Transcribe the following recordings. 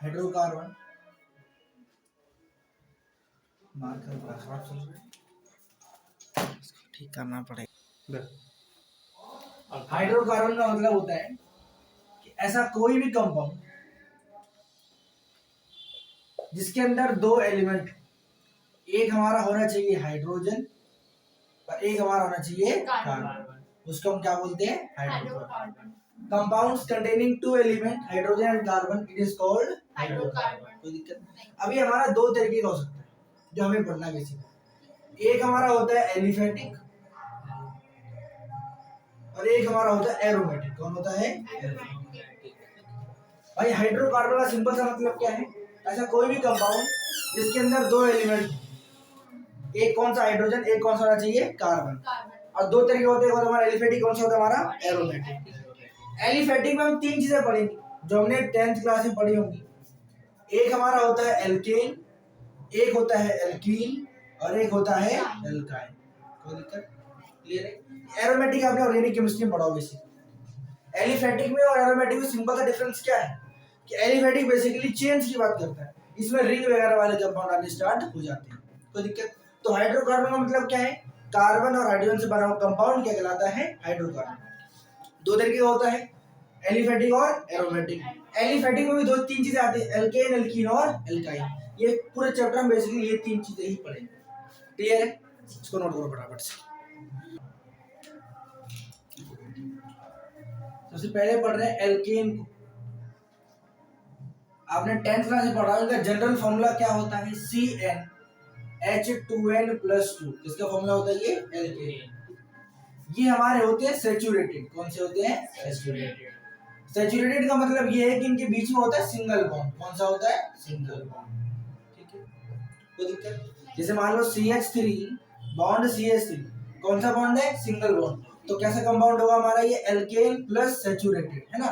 Hydrocarbon marker बड़ा खराब चल रहा है, इसको ठीक करना पड़ेगा। हाइड्रोकार्बन का मतलब होता है कि ऐसा कोई भी कंपाउंड जिसके अंदर दो एलिमेंट, एक हमारा होना चाहिए हाइड्रोजन और एक हमारा होना चाहिए कार्बन, उसको हम क्या बोलते हैं? Hydrocarbon. Compounds containing two element hydrogen and carbon, it is called hydrocarbon. कोई दिक्कत नहीं। अभी हमारा दो तरीके का हो सकता है जो हमें पढ़ना बेसिक। एक हमारा होता है एलिफेटिक और एक हमारा होता है एरोमेटिक। कौन होता है? भाई हाइड्रोकार्बन का सिंपल सा मतलब क्या है? ऐसा कोई भी कंपाउंड जिसके अंदर दो एलिमेंट, एक कौन सा हाइड्रोजन, एक कौन सा होना चाहिए? कार्बन। और दो तरीके होते हैं, हमारा एलिफेटिक, कौन सा होता है हमारा? एरोमेटिक। एलिफेटिक में हम तीन चीजें पढ़ेंगे जो हमने 10th क्लास में पढ़ी होंगी। एक हमारा होता है एल्केन, एक होता है एल्कीन और एक होता है एल्काइन। कोई दिक्कत? क्लियर है? एरोमेटिक आपने ऑर्गेनिक केमिस्ट्री में पढ़ा होगा बेसिक। एलिफेटिक में और एरोमेटिक में सिंपल सा डिफरेंस क्या है कि एलिफेटिक बेसिकली चेन्स की बात करता है, इसमें रिंग वगैरह वाले कंपाउंड आने स्टार्ट हो जाते हैं। कोई दिक्कत? तो हाइड्रोकार्बन का मतलब क्या है? कार्बन और हाइड्रोजन से बना हुआ कंपाउंड क्या कहलाता है? हाइड्रोकार्बन। दो तरीके का होता है, एलिफेटिक और एरोमेटिक। एलिफेटिक में भी दो तीन चीजें आती है, एल्केन, एल्कीन और एल्काइन। ये पूरे चैप्टर में बेसिकली ये तीन चीजें ही पढ़ेंगे। क्लियर है? इसको नोट करो फटाफट से। सबसे पहले पढ़ रहे हैं एल्केन को। आपने 10th क्लास में पढ़ा, इनका जनरल फॉर्मूला क्या होता है? CnH2n+2। किसका फॉर्मूला होता है ये? एल्केन। ये हमारे होते हैं सैचुरेटेड। कौन से होते हैं? सैचुरेटेड। सैचुरेटेड का मतलब ये है कि इनके बीच में होता है सिंगल बॉन्ड। कौन सा होता है? Single bond. ठीक है, कोई दिक्कत? जैसे मान लो CH3 बॉन्ड CH3, कौन सा बॉन्ड है? Single bond. तो कैसा कंपाउंड होगा हमारा ये? एल्केन प्लस सैचुरेटेड, है ना?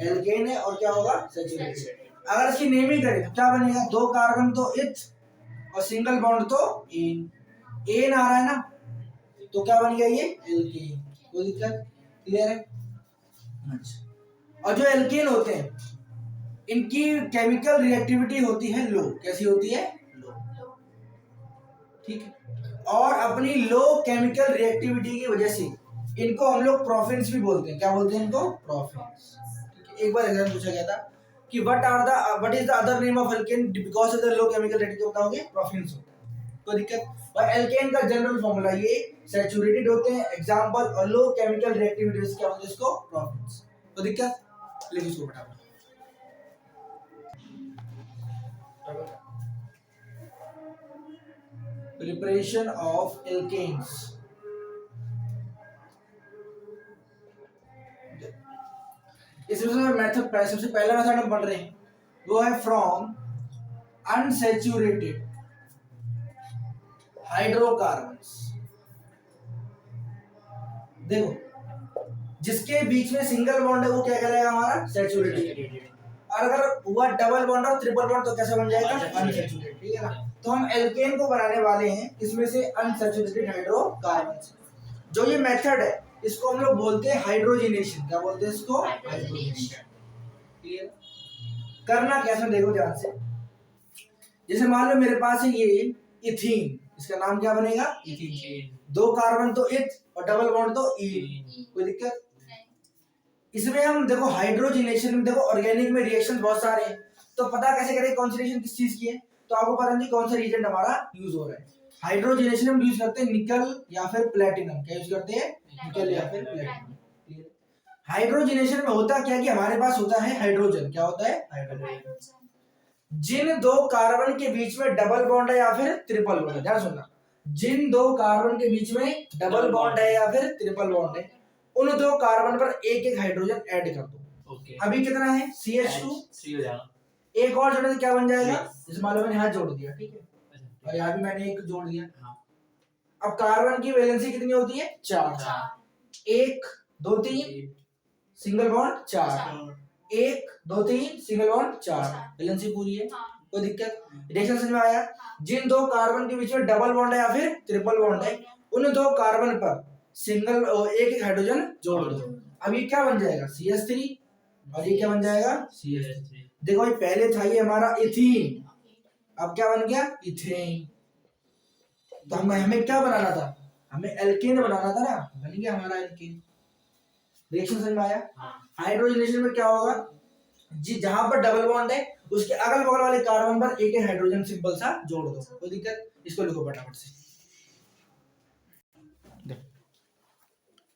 एल्केन है और क्या होगा? सैचुरेटेड। अगर इसकी नेमिंग करें तो क्या बनेगा? दो कार्बन तो इथ और सिंगल बॉन्ड तो एन। एन आ रहा है ना, तो क्या बन गया ये? एल्केन। कोई दिक्कत? क्लियर है? अच्छा, और जो एल्केन होते हैं इनकी केमिकल रिएक्टिविटी होती है लो। कैसी होती है? लो। ठीक है, और अपनी लो केमिकल रिएक्टिविटी की वजह से इनको हम लोग प्रोफिन्स भी बोलते हैं। क्या बोलते हैं इनको? प्रोफिन्स। एक बार एग्जाम पूछा गया था कि what is the other name of alkene because of the low chemical reactivity, बताओगे? प्रोफिन्स होता है। कोई दिक्कत? और एल्केन का जनरल फॉर्मूला ये सैचुरेटेड होते हैं, एग्जांपल, और लो केमिकल रिएक्टिविटी क्या बोलते हैं इसको? प्रोफिन्स। कोई दिक्कत? लिख इसको फटाफट। Preparation of alkanes. इसमें मेथड, सबसे पहला मेथड हम पढ़ रहे हैं वो है फ्रॉम अनसैचुरेटेड हाइड्रोकार्बन्स। देखो, जिसके बीच में सिंगल बॉन्ड है वो क्या कहलाएगा? हमारा सैचुरेटेड। और अगर हुआ डबल बॉन्ड और ट्रिपल बॉन्ड तो कैसा बन जाएगा? अनसैचुरेटेड। ठीक है ना? तो हम एल्केन को बनाने वाले हैं इसमें से अनसैचुरेटेड हाइड्रोकार्बन्स। जो ये मेथड है इसको हम लोग बोलते हैं हाइड्रोजनेशन। क्या बोलते हैं इसको? हाइड्रोजनेशन। क्लियर? करना कैसे? देखो ध्यान से। जैसे मान लो मेरे पास है ये इथीन, इसका नाम क्या बनेगा? इथीन। दो कार्बन तो इथ और डबल बॉन्ड तो ईन। कोई दिक्कत? इसमें हम देखो हाइड्रोजनेशन में, देखो ऑर्गेनिक में रिएक्शन बहुत सारे हैं, तो पता कैसे करें कॉन्सेंट्रेशन किस चीज की है? तो आपको पता नहीं कौन सा रिएजेंट हमारा यूज हो रहा है। हाइड्रोजनेशन में यूज करते हैं निकल या फिर प्लेटिनम। क्या यूज करते हैं? निकल या फिर प्लेटिनम। हाइड्रोजनेशन में होता क्या है कि हमारे पास होता है हाइड्रोजन। क्या होता है? हाइड्रोजन। जिन दो कार्बन के बीच में डबल बॉन्ड है या फिर ट्रिपल बॉन्ड है, ध्यान सुनना, जिन दो कार्बन के बीच में डबल बॉन्ड है या फिर ट्रिपल बॉन्ड है, उन दो कार्बन पर एक एक हाइड्रोजन ऐड कर दो। अभी कितना है? CH2। 3 हो जाएगा। एक और जोड़ने से क्या बन जाएगा? जैसे मान लो मैंने यहाँ जोड़ दिया, ठीक है, और यहाँ भी मैंने एक जोड़ दिया। अब कार्बन की वैलेंसी कितनी होती है? 4। 1 2 3 single bond 4, 1 2 3 single bond 4, valency पूरी है। कोई दिक्कत? रिएक्शन समझ में आया? जिन दो कार्बन के बीच में डबल बॉन्ड है या फिर ट्रिपल बॉन्ड है, उन दो कार्बन पर सिंगल एक एक हाइड्रोजन जोड़ दो। अब ये क्या बन जाएगा? CH3 और ये क्या बन जाएगा? CH3। देखो भाई पहले था ये हमारा इथीन, अब क्या बन गया इथेन। तो हमें क्या बनाना था, हमें एल्केन बनाना था ना, बन गया हमारा एल्केन। रिएक्शन समझ में आया। हाइड्रोजनेशन में क्या होगा जी, जहां पर डबल बॉन्ड है उसके अगल बगल वाले कार्बन पर एक हाइड्रोजन सिंबल सा जोड़ दो, कोई दिक्कत। इसको लिखो फटाफट से,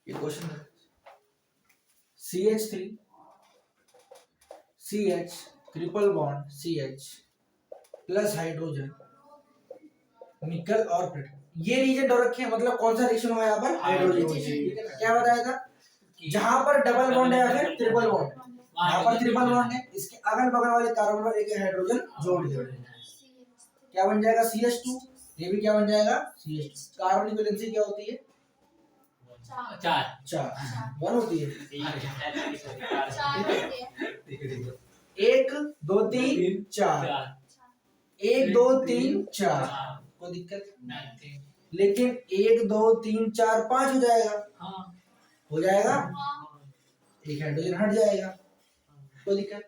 ये क्वेश्चन है। CH3 CH triple bond CH plus hydrogen निकल और प्लेटिनम, ये रीजन हो रखे हैं, मतलब कौन सा रिएक्शन होगा यहाँ पर हाइड्रोजन। क्या बताया था, जहां पर डबल बॉन्ड है या फिर ट्रिपल बॉन्ड है, यहाँ पर ट्रिपल बॉन्ड है, इसके अगल बगल वाले कार्बन पर एक हाइड्रोजन जोड़ दिया, क्या बन जाएगा CH2। ये भी क्या बन जाएगा CH2। कार्बनिक वैलेंसी क्या होती है 4 वन होती है। 1 2 3 4, 1 2 3 4, कोई दिक्कत नहीं। लेकिन 1 2 3 4 5 हो जाएगा, हो जाएगा, एक हाइड्रोजन हट जाएगा, कोई दिक्कत।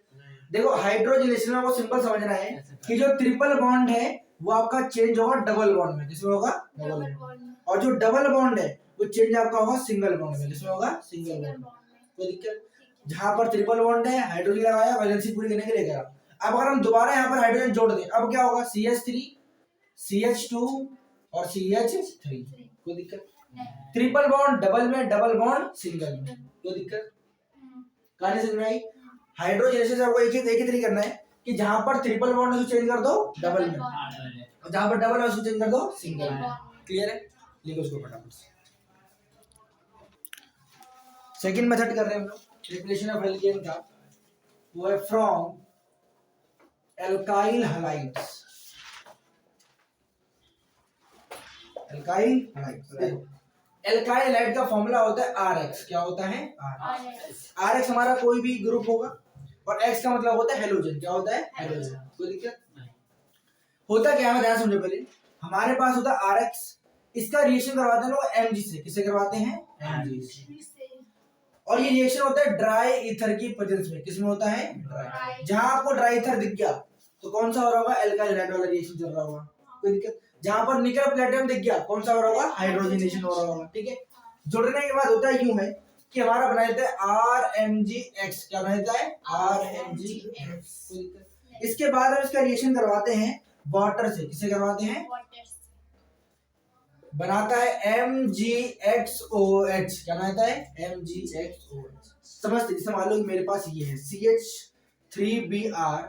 देखो हाइड्रोजनेशन में वो सिंपल समझना है कि जो ट्रिपल बॉन्ड है वो आपका चेंज होगा डबल बॉन्ड में, किसमें होगा डबल बॉन्ड, और जो डबल बॉन्ड है वो चेंज आपका होगा सिंगल बॉन्ड में, किसमें होगा सिंगल बॉन्ड में, कोई दिक्कत। जहां पर ट्रिपल बॉन्ड है हाइड्रोजन लगाया वैलेंसी पूरी करने के लिए करा। अब अगर हम दोबारा यहाँ पर हाइड्रोजन जोड़ दें, अब क्या होगा CH3 CH2 और CH3, कोई दिक्कत। ट्रिपल बॉन्ड डबल में, डबल बॉन्ड सिंगल में, कोई दिक्कत। कहानी समझ में आई। हाइड्रोजनेशन से आपको एक ही तरीके करना है कि जहां पर ट्रिपल बॉन्ड है उसको चेंज कर दो डबल में, और जहां पर डबल है उसको चेंज कर दो सिंगल में, क्लियर है। लिखो उसको फटाफट से। सेकंड मेथड कर रहे हैं हम लोग प्रिपरेशन ऑफ एल्केन का, वो है from alkyl halides. Alkyl halides, देखो एल्काइल हैलाइड का फॉर्मूला होता है RX, क्या होता है RX हमारा कोई भी ग्रुप होगा, और X का मतलब होता है हेलोजन, क्या होता है हेलोजन, कोई दिक्कत नहीं। होता क्या है ध्यान समझो पहले, हमारे पास होता है RX, इसका रिएक्शन करवाते हैं लोग Mg से, किससे करवाते हैं Mg से, और ये रिएक्शन होता है ड्राई ईथर की प्रेजेंस में, किसमें होता है ड्राई। जहां आपको ड्राई ईथर दिख गया तो कौन सा हो रहा होगा एल्काइल हैलाइड वाला रिएक्शन चल रहा होगा, कोई दिक्कत। जहां पर निकल प्लेटिनम दिख गया कौन सा हो रहा होगा हाइड्रोजनेशन हो रहा होगा, ठीक है। जुड़ने के बाद होता है यूं है कि हमारा बना देता है RMgX, क्या बना देता है RMgX, कोई दिक्कत। इसके बाद हम इसका रिएक्शन करवाते हैं वाटर से, किसे करवाते हैं बनाता है MgXOH, क्या बनाता है MgXOH। समझते, जैसे मान लो कि मेरे पास ये है CH3Br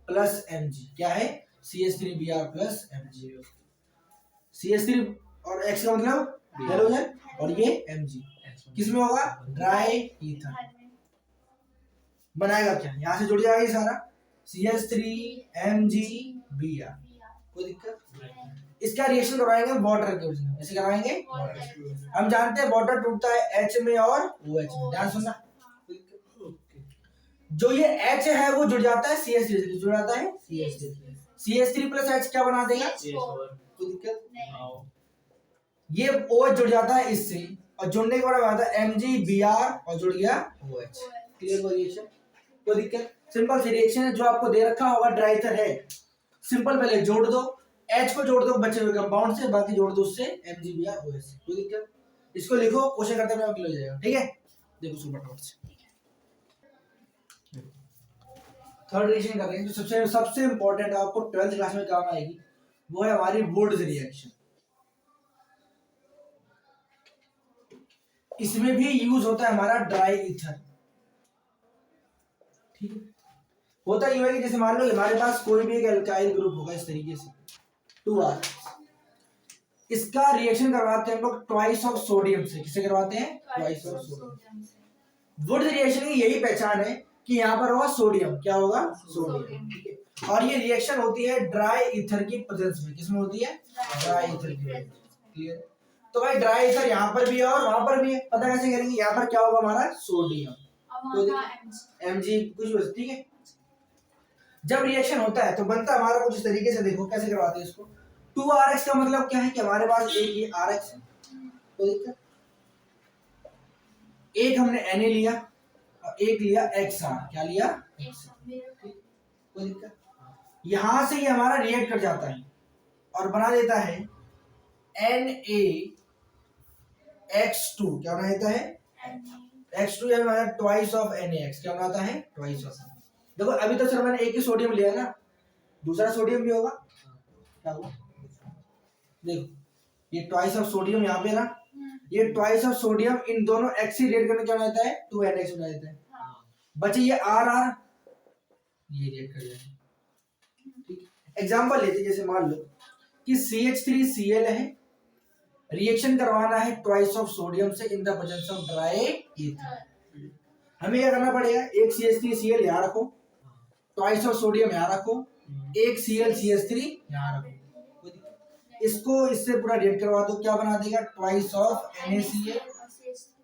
प्लस Mg, क्या है CH3Br प्लस Mg, CH3 और X का मतलब हेलोजन, और ये Mg किसमें होगा ड्राई ईथर। बनाएगा क्या, यहां से जुड़ जाएगा ये सारा CH3MgBr, कोई दिक्कत। इसका रिएक्शन करवाएंगे वाटर के उसमें, ऐसे करवाएंगे वाटर। हम जानते हैं वाटर टूटता है H में और OH में, ध्यान सुनना। जो ये H है वो जुड़ जाता है CH3 से, जुड़ जाता है CH3 प्लस H क्या बना देगा, कोई दिक्कत। ये OH जुड़ जाता है इससे, और जुड़ने के बाद आता है MgBr और जुड़ गया OH, क्लियर रिएक्शन, कोई दिक्कत। सिंपल सी रिएक्शन है, जो आपको दे रखा होगा ड्राई ईथर है, सिंपल पहले जोड़ दो, H को जोड़ दो बचे हुए कंपाउंड से, बाकी जोड़ दो उससे MgBr OH, कोई दिक्कत। इसको लिखो, क्वेश्चन करते में क्लियर हो जाएगा, ठीक है। देखो सुपर फटाफट से थर्ड रिएक्शन कर रहे हैं, जो सबसे इंपॉर्टेंट आपको 12th क्लास में काम आएगी, वो है हमारी वुड्स रिएक्शन। इसमें भी यूज होता है हमारा ड्राई ईथर, ठीक है। होता ये है कि जैसे मान लो हमारे पास कोई भी एक एल्काइल ग्रुप होगा इस तरीके से 2R, इसका रिएक्शन करवाते हैं हम लोग ट्वाइस ऑफ सोडियम से, किसे करवाते हैं ट्वाइस ऑफ सोडियम से। वुड्स रिएक्शन की यही पहचान है कि यहाँ पर होगा सोडियम, क्या होगा सोडियम, ठीक है। और ये रिएक्शन होती है ड्राई ईथर की प्रेजेंस में, किसमें होती है ड्राई ईथर की, क्लियर। तो भाई ड्राई ईथर यहाँ पर भी है और वहां पर भी है, पता कैसे करेंगे, यहाँ पर क्या होगा हमारा सोडियम, Mg कुछ भी, ठीक है। जब रिएक्शन होता है तो बनता हमारा कुछ इस तरीके से, देखो कैसे करवाते हैं इसको। 2RX का मतलब क्या है कि हमारे पास एक ये RX है, तो दिक्कत, एक हमने Na लिया और एक लिया XR, क्या लिया कोई दिक्कत? यहां से ये हमारा रिएक्ट कर जाता है और बना देता है NaX2। क्या बना देता है? X2 या हमारा ट्वाइस ऑफ NaX। क्या बनाता है? Twice of. देखो अभी तो सर मैंने एक ही सोडियम लिया ना, दूसरा सोडियम भी होगा। क्या होगा? देखो ये ट्वाइस ऑफ सोडियम यहाँ पे ना, ये ट्वाइस ऑफ सोडियम इन दोनों X से रिएक्ट करके क्या बनाता है? 2NX बना देता है। बचे ये R, ये रिएक्ट कर जाएगा। ठीक, एग्जांपल लेते जैसे मान लो कि CH3Cl है, रिएक्शन करवाना है ट्वाइस ऑफ सोडियम से in the presence of dry ether. हमें क्या करना पड़ेगा? एक CH3Cl यहाँ रखो, ट्वाइस ऑफ सोडियम यहाँ रखो, एक ClCH3 यहाँ रखो, इसको इससे पूरा रिएक्ट करवा दो। क्या बना देगा? ट्वाइस ऑफ NaCl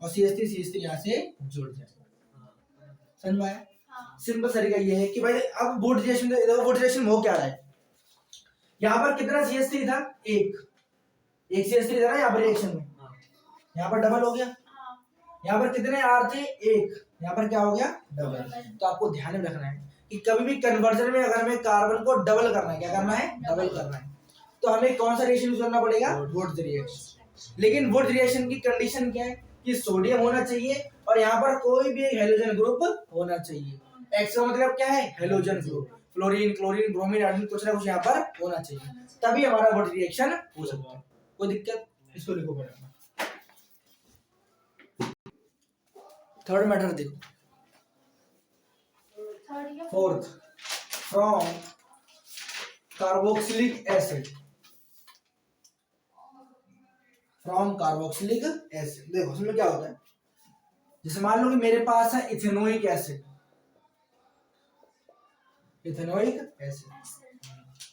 और CH3 यहाँ से जुड़ जाएगा। समझ में आया? सिंपल तरीका ये है कि भाई अब बोट रिएक्शन, देखो बोट रिएक्शन हो क्या रहा है। यहाँ पर कितना CH3 था? एक CH3 था ना यहाँ पर रिएक्शन में, यहाँ पर डबल हो गया। यहाँ पर कितने R थे? एक, यहाँ पर क्या हो गया? डबल। तो आपको ध्यान में रखना है कि कभी भी कन्वर्जन में अगर हमें कार्बन को डबल करना है, क्या करना है? डबल करना है, तो हमें कौन सा रिएक्शन यूज करना पड़ेगा? Would reaction. लेकिन वुड रिएक्शन की कंडीशन क्या है कि सोडियम होना चाहिए और यहाँ पर कोई भी एक हेलोजन ग्रुप होना चाहिए। एक्स का मतलब क्या है? Halogen group, fluorine, chlorine, bromine, iodine कुछ ना कुछ यहाँ पर होना चाहिए, तभी हमारा वुड रिएक्शन हो सकता है। कोई दिक्कत? इसको लिखो पड़ेगा। थर्ड मैटर देखो, fourth, from carboxylic acid, from carboxylic acid. देखो इसमें क्या होता है, जैसे मान लो कि मेरे पास है इथेनोइक एसिड, इथेनोइक एसिड,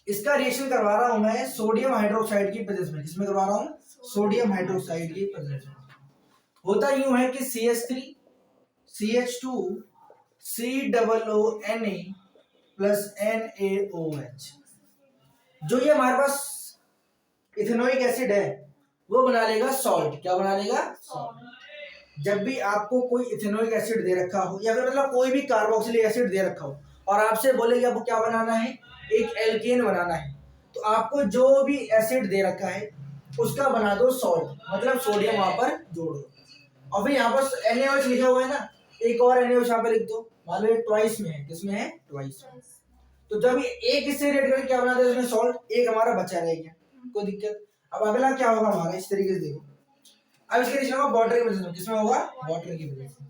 इसका रिएक्शन करवा रहा हूं मैं सोडियम हाइड्रोक्साइड की प्रेजेंस में। किसमें करवा रहा हूं? सोडियम हाइड्रोक्साइड की प्रेजेंस में। होता यूं है कि CH3 CH2 COONA plus NaOH, जो ये हमारे पास इथेनोइक एसिड है वो बना लेगा सॉल्ट। क्या बना लेगा? सॉल्ट। जब भी आपको कोई इथेनोइक एसिड दे रखा हो या फिर मतलब कोई भी कार्बोक्सिलिक एसिड दे रखा हो और आपसे बोले कि आपको क्या बनाना है? एक एल्केन बनाना है, तो आपको जो भी एसिड दे रखा है उसका बना दो सॉल्ट, मतलब सोडियम वहां पर जोड़ दो। और फिर यहाँ पर NaOH लिखा हुआ है ना, एक और NaOH यहाँ पे लिख दो। मान लो ये ट्वाइस में है, किसमें है? ट्वाइस। तो जब एक इससे रेड करके क्या बना दे उसमें सॉल्ट, एक हमारा बचा रह गया, कोई दिक्कत? अब अगला क्या होगा हमारा? इस तरीके से देखो, अब इसके रिएक्शन होगा वाटर की वजह से। किसमें होगा? वाटर की वजह से।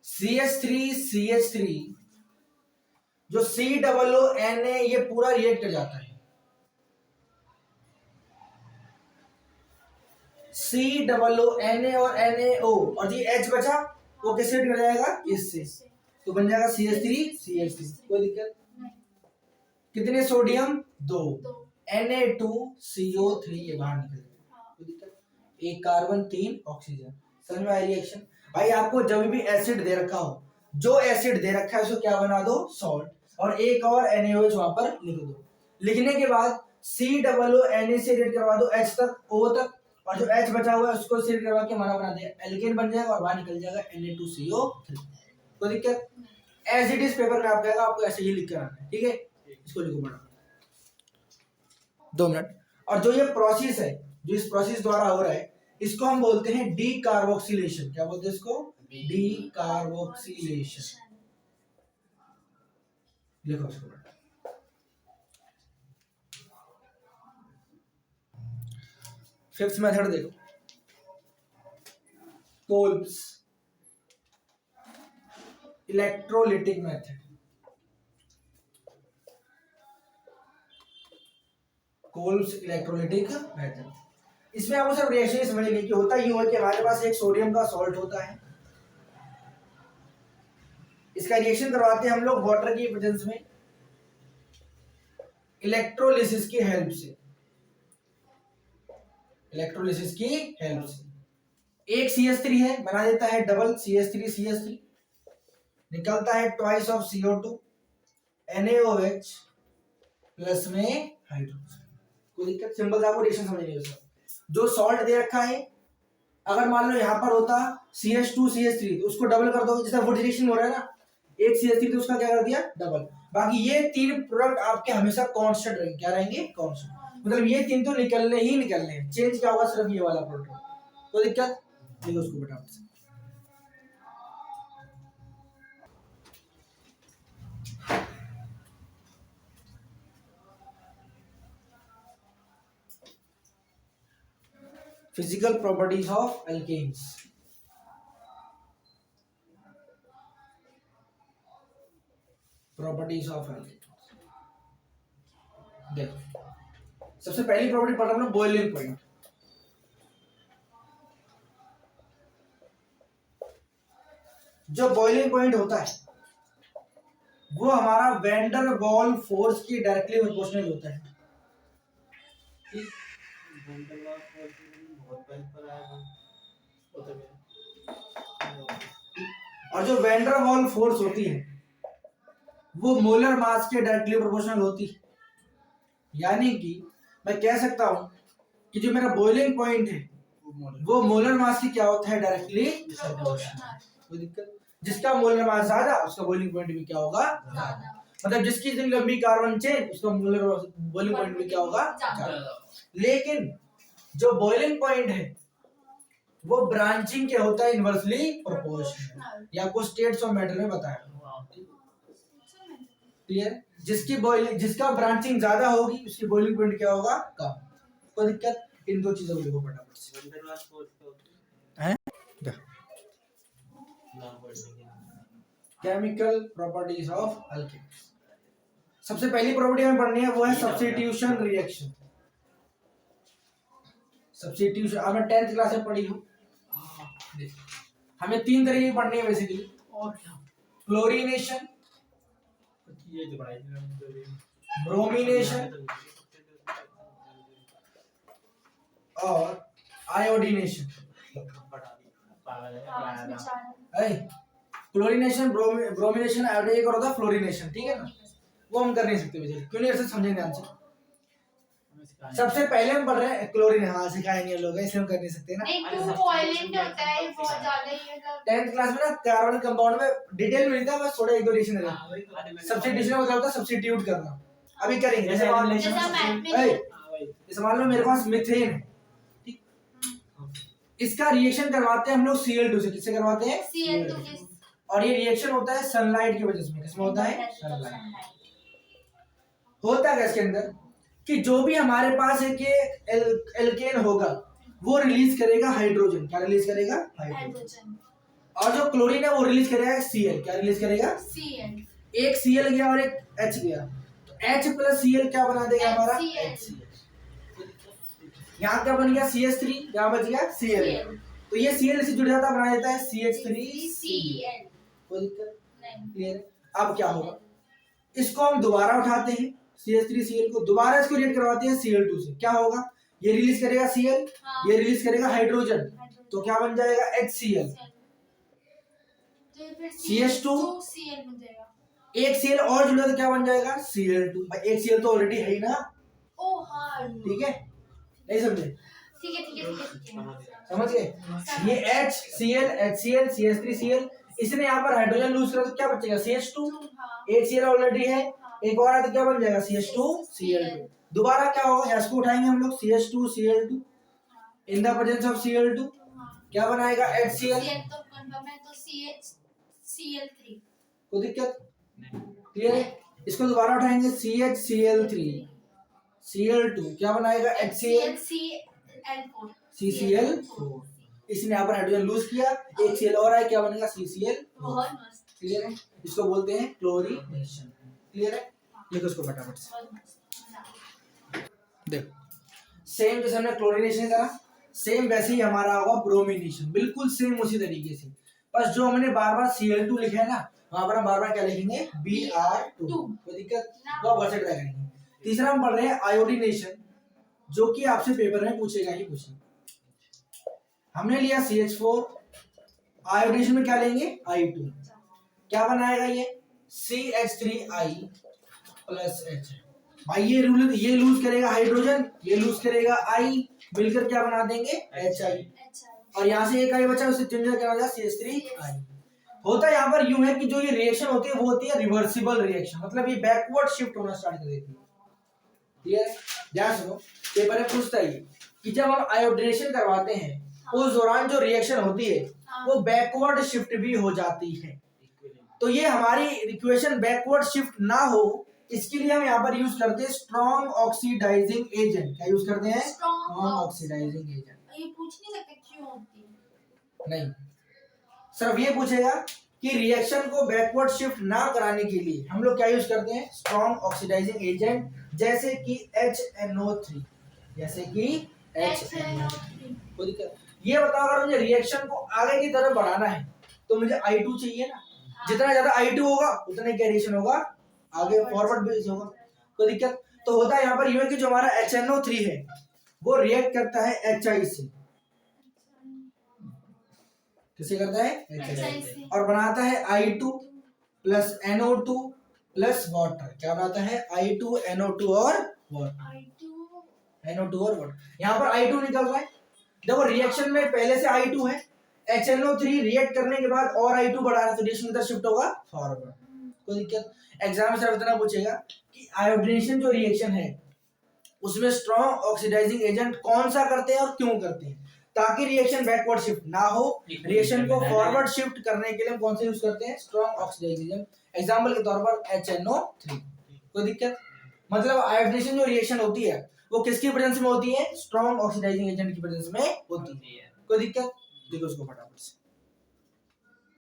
CH3 जो COONA ये पूरा रिएक्ट कर जाता है, COONA और NaO और ये H बचा वो किससे रिएक्ट कर जाएगा? इससे, तो बन जाएगा CH3। कोई दिक्कत? कितने सोडियम? 2, Na2CO3 ये बाहर निकल जाएगा। कोई दिक्कत? एक कार्बन 3 ऑक्सीजन। समझ में आया रिएक्शन? भाई आपको जब भी एसिड दे रखा हो, जो एसिड दे रखा है उसको क्या बना दो? सॉल्ट, और एक और NaOH वहां पर लिख दो। लिखने के बाद COONA से रिएक्ट करवा दो H तक, O तक, और जो H बचा हुआ है उसको से रिएक्ट करवा के हमारा बना दिया एल्केन बन जाएगा और बाहर निकल जाएगा Na2CO3। कोई दिक्कत? एज इट इज पेपर में आप कहेगा आपको ऐसे ही लिख कर आना है, ठीक है? इसको लिखो बड़ा 2 मिनट। और जो ये प्रोसेस है, जो इस प्रोसेस द्वारा हो रहा है, इसको हम बोलते हैं डीकार्बोक्सिलेशन। क्या बोलते हैं इसको? डीकार्बोक्सिलेशन। लिखो इसको। फिफ्थ मेथड देखो, Kolbe's electrolytic method. Kolbe's electrolytic method, इसमें आपको सिर्फ रिएक्शन समझने की होता यूं है कि हमारे पास एक सोडियम का सॉल्ट होता है, इसका रिएक्शन करवाते हैं हम लोग वाटर की प्रेजेंस में इलेक्ट्रोलिसिस की हेल्प से। इलेक्ट्रोलिसिस की हेल्प से एक CH3 है, बना देता है डबल CH3 निकलता है twice of CO2 NaOH plus में हाइड्रोजन। कोई दिक्कत? सिंपल से आपको रिएक्शन समझ नहीं होता। जो सॉल्ट दे रखा है, अगर मान लो यहाँ पर होता CH2 CH3 तो उसको डबल कर दो, जैसा वुड रिएक्शन हो रहा है ना, एक CH3 तो उसका क्या कर दिया डबल। बाकी ये तीन प्रोडक्ट आपके हमेशा कांस्टेंट रहेंगे, क्या रहेंगे कांस्टेंट, मतलब ये तीन तो निकलने ही निकलने हैं, चेंज क्या होगा सिर्फ ये वाला प्रोडक्ट। कोई दिक्कत लिखो उसको फटाफट से। Physical properties of alkanes. Properties of alkanes देखो, सबसे पहली प्रॉपर्टी पढ़ रहा हूं बॉइलिंग पॉइंट। जो बॉइलिंग पॉइंट होता है वो हमारा वैन डर वाल्स फोर्स की डायरेक्टली प्रोपोर्शनल होता है। और जो वैन डर वाल्स फोर्स होती है वो मोलर मास के डायरेक्टली प्रोपोर्शनल होती है। यानी कि मैं कह सकता हूं कि जो मेरा बॉइलिंग पॉइंट है वो मोलर मास की क्या होता है डायरेक्टली प्रोपोर्शनल। कोई दिक्कत, जिसका मोलर मास ज्यादा उसका बॉइलिंग पॉइंट भी क्या होगा ज्यादा, मतलब जिसकी इतनी लंबी कार्बन चेन उसका मोलर बॉइलिंग पॉइंट भी क्या होगा ज्यादा। लेकिन जो बॉइलिंग पॉइंट है वो ब्रांचिंग क्या होता है इनवर्सली प्रोपोर्शनल, या आपको स्टेट्स ऑफ मैटर में बताया। क्लियर, जिसका ब्रांचिंग ज्यादा होगी उसकी बॉइलिंग पॉइंट क्या होगा कम। कोई दिक्कत, इन दो चीजों को लिखो फटाफट से। Chemical properties of alkanes. सबसे पहली प्रॉपर्टी हमें पढ़नी है वो है सब्स्टिट्यूशन रिएक्शन। सब्स्टिट्यूशन आपने 10th क्लास में पढ़ी हो। हमें तीन तरीके की पढ़नी है बेसिकली, क्लोरीनेशन, ब्रोमीनेशन और आयोडीनेशन। क्लोरीनेशन, ब्रोमीनेशन, आयोडीनेशन और होता है फ्लोरीनेशन, ठीक है ना, वो हम कर नहीं सकते बेसिकली। क्यों नहीं ऐसे समझेंगे ध्यान से। सबसे पहले हम पढ़ रहे हैं क्लोरीन, हाँ सिखाएंगे लोग, इसलिए हम कर नहीं सकते ना। एक तो कोएलेंट होता है बहुत ज्यादा ही, मतलब 10th क्लास में ना कार्बन कंपाउंड में डिटेल में नहीं था, बस थोड़ा एक दो रिएक्शन है। सब्स्टिट्यूशन मतलब होता है सब्स्टिट्यूट करना। अभी करेंगे, जैसे मान लो मेरे पास मीथेन है, ठीक, इसका रिएक्शन करवाते हैं हम लोग Cl2 से। किससे करवाते हैं Cl2 और ये रिएक्शन होता है सनलाइट की वजह से। किसमें होता है सनलाइट। होता है इसके अंदर कि जो भी हमारे पास एक एल्केन होगा वो रिलीज करेगा हाइड्रोजन। क्या रिलीज करेगा हाइड्रोजन। और जो क्लोरीन है वो रिलीज करेगा Cl। क्या रिलीज करेगा Cl। एक Cl गया और एक H गया, तो H प्लस Cl क्या बना देगा हमारा HCl। यहाँ क्या बन गया CH3, यहाँ बच गया Cl, तो ये Cl से जुड़ जाता बना देता है CH3Cl। कोई दिक्कत नहीं। अब क्या होगा, इसको हम दोबारा उठाते हैं CH3Cl को, दोबारा इसको रिएक्ट करवाते हैं Cl2 से। क्या होगा, ये रिलीज करेगा Cl, ये रिलीज करेगा हाइड्रोजन, तो क्या बन जाएगा HCl। CH2 एक Cl और जुड़ा तो क्या बन जाएगा Cl2। भाई एक Cl तो ऑलरेडी है ही ना। ठीक है, नहीं समझे? ठीक है समझ गए। ये HCl, HCl, CH3Cl, इसने यहाँ पर हाइड्रोजन लूज करा तो क्या बचेगा CH2। एक Cl ऑलरेडी है, एक और आता क्या बन जाएगा CH2Cl2। दोबारा क्या होगा, यहाँ को उठाएंगे हम लोग CH2Cl2 in the presence of Cl2, क्या बनाएगा HCl। कोई दिक्कत क्लियर है। इसको दोबारा उठाएंगे CHCl3 Cl2 क्या बनाएगा HCl CCl4। इसने यहाँ पर हाइड्रोजन लूज किया, एक Cl और आया, क्या बनेगा CCl। क्लियर है, इसको बोलते हैं क्लोरीनेशन। क्लियर है, लिखो इसको फटाफट से। देखो सेम जैसे हमने क्लोरीनेशन करा, सेम वैसे ही हमारा होगा ब्रोमिनेशन, बिल्कुल सेम उसी तरीके से। बस जो हमने बार बार Cl2 लिखा है ना, वहां पर हम बार बार क्या लिखेंगे Br2। कोई दिक्कत, वो आप वर्ड करेंगे। तीसरा हम पढ़ रहे हैं आयोडीनेशन, जो कि आपसे पेपर में पूछेगा ही पूछेगा। हमने लिया CH4, आयोडीनेशन में क्या लेंगे I2, क्या बनाएगा ये CH3I प्लस H। भाई ये लूज करेगा हाइड्रोजन, ये लूज करेगा I, मिलकर क्या बना देंगे HI, और यहाँ से एक I बचा उसे चेंज करना जाए CH3I। होता यहाँ पर यूं है कि जो ये रिएक्शन होती है वो होती है रिवर्सिबल रिएक्शन, मतलब ये बैकवर्ड शिफ्ट होना स्टार्ट कर देती है। क्लियर? ध्यान सुनो, पेपर में पूछता है कि जब हम आयोडीनेशन करवाते हैं उस दौरान जो रिएक्शन होती है वो बैकवर्ड शिफ्ट भी हो जाती है। तो ये हमारी इक्वेशन बैकवर्ड शिफ्ट ना हो इसके लिए हम यहाँ पर यूज करते हैं स्ट्रॉन्ग ऑक्सीडाइजिंग एजेंट। क्या यूज करते हैं? Strong oxidising agent. ये पूछ नहीं सकते क्यों होती है? नहीं, सिर्फ ये पूछेगा कि रिएक्शन को बैकवर्ड शिफ्ट ना कराने के लिए हम लोग क्या यूज करते हैं? स्ट्रॉन्ग ऑक्सीडाइजिंग एजेंट, जैसे कि HNO3, जैसे कि HNO3। कोई दिक्कत? ये बताओ, अगर मुझे रिएक्शन को आगे की तरफ बढ़ाना है तो मुझे I2 चाहिए ना। जितना ज्यादा I2 होगा उतने क्या रिएक्शन होगा? आगे फॉरवर्ड बेस होगा। कोई दिक्कत? तो होता है यहाँ पर ये कि जो हमारा HNO3 है वो रिएक्ट करता है HI से। किसे करता है? HI से। और बनाता है I2 plus NO2 plus water. क्या बनाता है? I2 NO2 और वाटर। NO2 और वाटर। यहाँ पर I2 निकल रहा है। देखो रिएक्शन में पहले से I2 है, HNO3 रिएक्ट करने के बाद और I2 बढ़ा रहा है तो रिएक्शन किधर शिफ्ट होगा? फॉरवर्ड। कोई दिक्कत? एग्जाम में सिर्फ इतना पूछेगा कि आयोडीनेशन जो रिएक्शन है उसमें स्ट्रॉन्ग ऑक्सीडाइजिंग एजेंट कौन सा करते हैं और क्यों करते हैं, ताकि रिएक्शन बैकवर्ड शिफ्ट ना हो। रिएक्शन को फॉरवर्ड शिफ्ट करने के लिए हम कौन से यूज करते हैं? Strong oxidising agent. एग्जांपल के तौर पर HNO3। कोई दिक्कत? मतलब आयोडीनेशन जो रिएक्शन होती है वो किसकी प्रेजेंस में होती है? स्ट्रॉन्ग ऑक्सीडाइजिंग एजेंट की प्रेजेंस में होती है। कोई दिक्कत? देखो उसको फटाफट से।